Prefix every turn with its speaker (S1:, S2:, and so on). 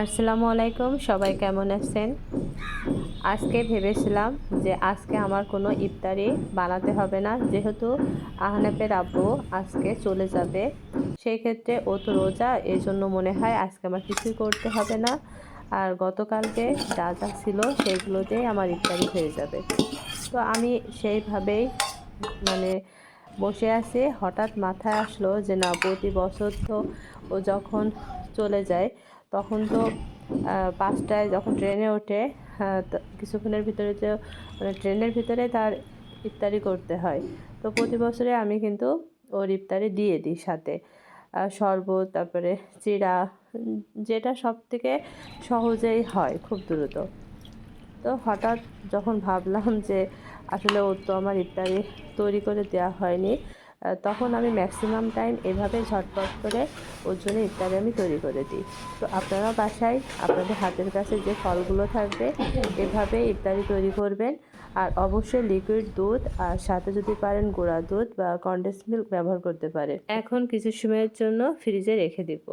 S1: আসসালামু আলাইকুম, সবাই কেমন আছেন? আজকে ভেবেছিলাম যে আজকে আমার কোনো ইফতারি বানাতে হবে না, যেহেতু আহনাফের আব্বু আজকে চলে যাবে। সেই ক্ষেত্রে ও তো রোজা, এই জন্য মনে হয় আজকে আমার কিছুই করতে হবে না। আর গতকালকে যা যা ছিল সেগুলো দিয়েই আমার ইফতারি হয়ে যাবে। তো আমি সেইভাবেই মানে বসে আছি। হঠাৎ মাথায় আসলো যে না, প্রতি বছর তো ও যখন চলে যায় তখন তো ৫টায় যখন ট্রেনে ওঠে, কিছুক্ষণের ভিতরে যে ট্রেনের ভিতরে তার ইফতারি করতে হয়। তো প্রতি বছরে আমি কিন্তু ওর ইফতারি দিয়ে দিই সাথে শরবত, তারপরে চিড়া, যেটা সবথেকে সহজেই হয় খুব দ্রুত। তো হঠাৎ যখন ভাবলাম যে আসলে ওর তো আমার ইফতারি তৈরি করে দেওয়া হয়নি, তখন আমি ম্যাক্সিমাম টাইম এভাবে ঝটপট করে ওর জন্য ইফতারি আমি তৈরি করে দিই। তো আপনারা বাসায় আপনাদের হাতের কাছে যে ফলগুলো থাকবে এভাবে ইফতারি তৈরি করবেন। আর অবশ্যই লিকুইড দুধ, আর সাথে যদি পারেন গুঁড়া দুধ বা কনডেন্স মিল্ক ব্যবহার করতে পারেন। এখন কিছু সময়ের জন্য ফ্রিজে রেখে দিব।